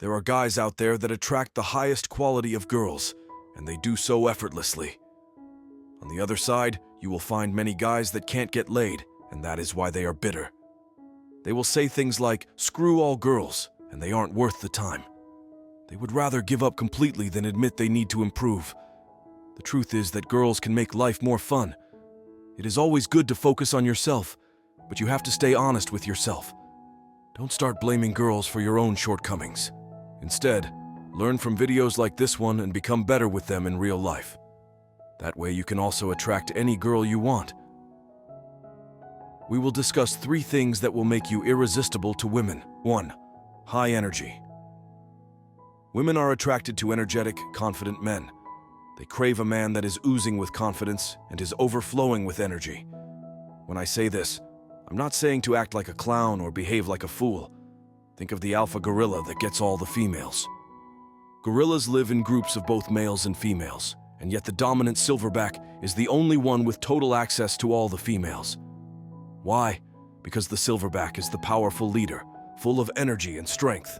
There are guys out there that attract the highest quality of girls, and they do so effortlessly. On the other side, you will find many guys that can't get laid, and that is why they are bitter. They will say things like, "Screw all girls," and they aren't worth the time. They would rather give up completely than admit they need to improve. The truth is that girls can make life more fun. It is always good to focus on yourself, but you have to stay honest with yourself. Don't start blaming girls for your own shortcomings. Instead, learn from videos like this one and become better with them in real life. That way you can also attract any girl you want. We will discuss 3 things that will make you irresistible to women. 1. High energy. Women are attracted to energetic, confident men. They crave a man that is oozing with confidence and is overflowing with energy. When I say this, I'm not saying to act like a clown or behave like a fool. Think of the alpha gorilla that gets all the females. Gorillas live in groups of both males and females, and yet the dominant silverback is the only one with total access to all the females. Why? Because the silverback is the powerful leader, full of energy and strength.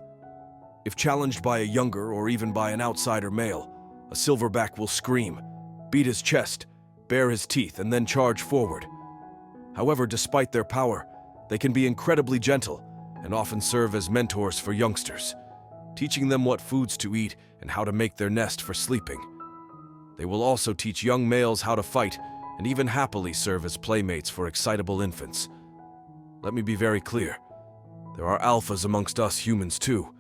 If challenged by a younger or even by an outsider male, a silverback will scream, beat his chest, bare his teeth, and then charge forward. However, despite their power, they can be incredibly gentle and often serve as mentors for youngsters, teaching them what foods to eat and how to make their nest for sleeping. They will also teach young males how to fight and even happily serve as playmates for excitable infants. Let me be very clear. There are alphas amongst us humans too,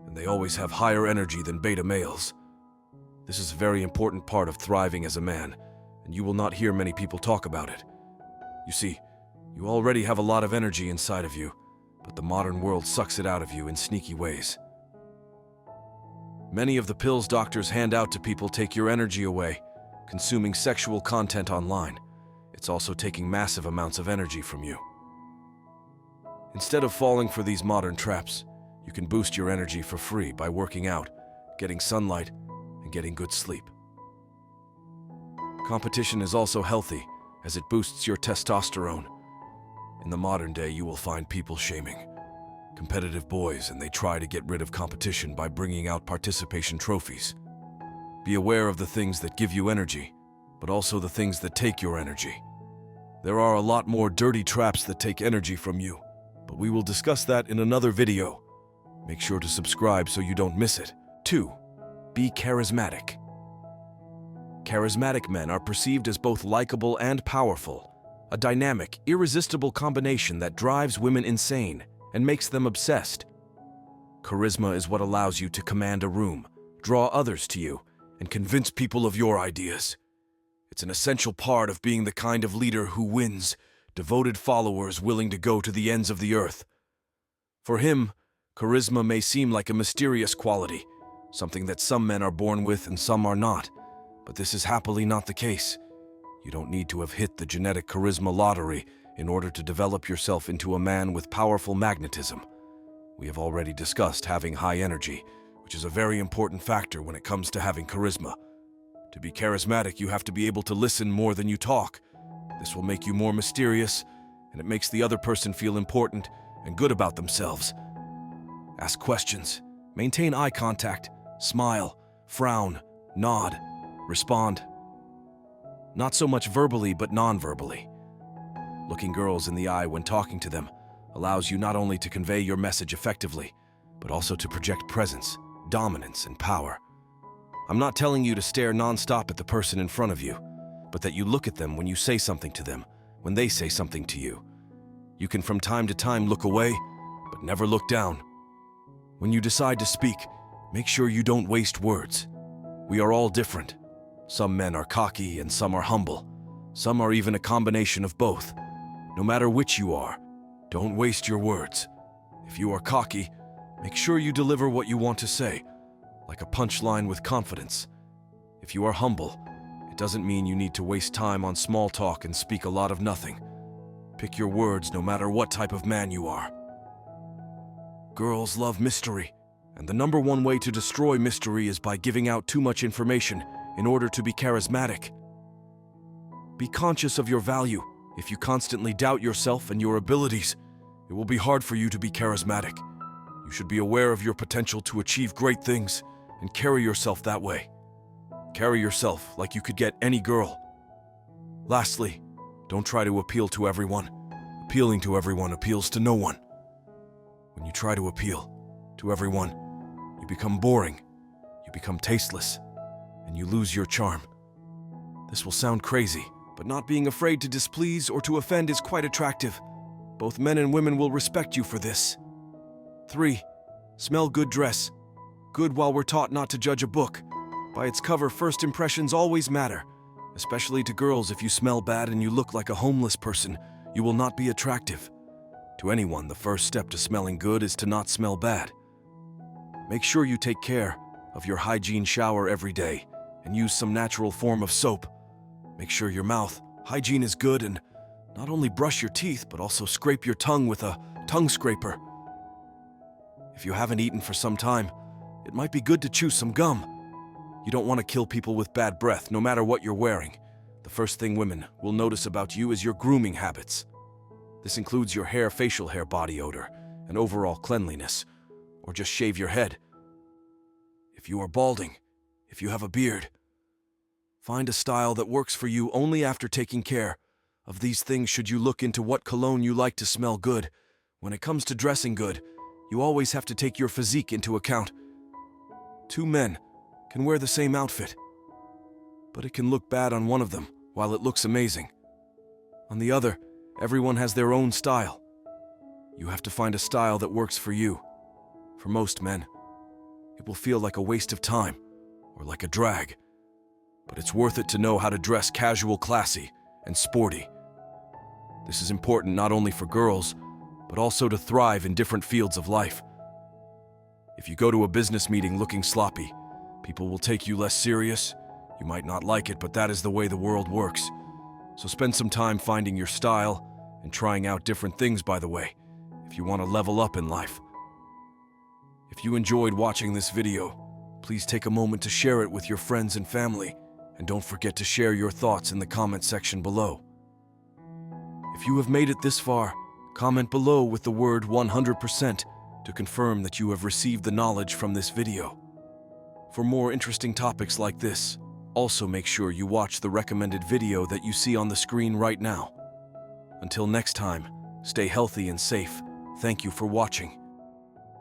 and they always have higher energy than beta males. This is a very important part of thriving as a man, and you will not hear many people talk about it. You see, you already have a lot of energy inside of you, but the modern world sucks it out of you in sneaky ways. Many of the pills doctors hand out to people take your energy away. Consuming sexual content online, it's also taking massive amounts of energy from you. Instead of falling for these modern traps, you can boost your energy for free by working out, getting sunlight, and getting good sleep. Competition is also healthy, as it boosts your testosterone. In the modern day, you will find people shaming competitive boys, and they try to get rid of competition by bringing out participation trophies. Be aware of the things that give you energy, but also the things that take your energy. There are a lot more dirty traps that take energy from you, but we will discuss that in another video. Make sure to subscribe so you don't miss it. 2. Be charismatic. Charismatic men are perceived as both likable and powerful, a dynamic, irresistible combination that drives women insane and makes them obsessed. Charisma is what allows you to command a room, draw others to you, and convince people of your ideas. It's an essential part of being the kind of leader who wins devoted followers willing to go to the ends of the earth. For him, charisma may seem like a mysterious quality, something that some men are born with and some are not, but this is happily not the case. You don't need to have hit the genetic charisma lottery in order to develop yourself into a man with powerful magnetism. We have already discussed having high energy, which is a very important factor when it comes to having charisma. To be charismatic, you have to be able to listen more than you talk. This will make you more mysterious, and it makes the other person feel important and good about themselves. Ask questions, maintain eye contact, smile, frown, nod, respond. Not so much verbally, but non-verbally. Looking girls in the eye when talking to them allows you not only to convey your message effectively, but also to project presence, dominance, and power. I'm not telling you to stare non-stop at the person in front of you, but that you look at them when you say something to them, when they say something to you. You can from time to time look away, but never look down. When you decide to speak, make sure you don't waste words. We are all different. Some men are cocky and some are humble. Some are even a combination of both. No matter which you are, don't waste your words. If you are cocky, make sure you deliver what you want to say, like a punchline with confidence. If you are humble, it doesn't mean you need to waste time on small talk and speak a lot of nothing. Pick your words no matter what type of man you are. Girls love mystery, and the #1 way to destroy mystery is by giving out too much information in order to be charismatic. Be conscious of your value. If you constantly doubt yourself and your abilities, it will be hard for you to be charismatic. You You should be aware of your potential to achieve great things and carry yourself that way. Carry yourself like you could get any girl. Lastly, don't try to appeal to everyone. Appealing to everyone appeals to no one. When you try to appeal to everyone, you become boring, you become tasteless, and you lose your charm. This will sound crazy, but not being afraid to displease or to offend is quite attractive. Both men and women will respect you for this. 3. Smell good. Dress good. While we're taught not to judge a book by its cover, first impressions always matter, especially to girls. If you smell bad and you look like a homeless person, you will not be attractive. To anyone, the first step to smelling good is to not smell bad. Make sure you take care of your hygiene. Shower every day and use some natural form of soap. Make sure your mouth hygiene is good, and not only brush your teeth but also scrape your tongue with a tongue scraper. If you haven't eaten for some time, it might be good to chew some gum. You don't want to kill people with bad breath, no matter what you're wearing. The first thing women will notice about you is your grooming habits. This includes your hair, facial hair, body odor, and overall cleanliness. Or just shave your head. If you are balding, if you have a beard, find a style that works for you. Only after taking care of these things should you look into what cologne you like to smell good. When it comes to dressing good, you always have to take your physique into account. 2 men can wear the same outfit, but it can look bad on one of them while it looks amazing on the other. Everyone has their own style. You have to find a style that works for you. For most men, it will feel like a waste of time or like a drag, but it's worth it to know how to dress casual, classy, and sporty. This is important not only for girls, but also to thrive in different fields of life. If you go to a business meeting looking sloppy, people will take you less serious. You might not like it, but that is the way the world works. So spend some time finding your style and trying out different things, by the way, if you want to level up in life. If you enjoyed watching this video, please take a moment to share it with your friends and family, and don't forget to share your thoughts in the comment section below. If you have made it this far, comment below with the word 100% to confirm that you have received the knowledge from this video. For more interesting topics like this, also make sure you watch the recommended video that you see on the screen right now. Until next time, stay healthy and safe. Thank you for watching.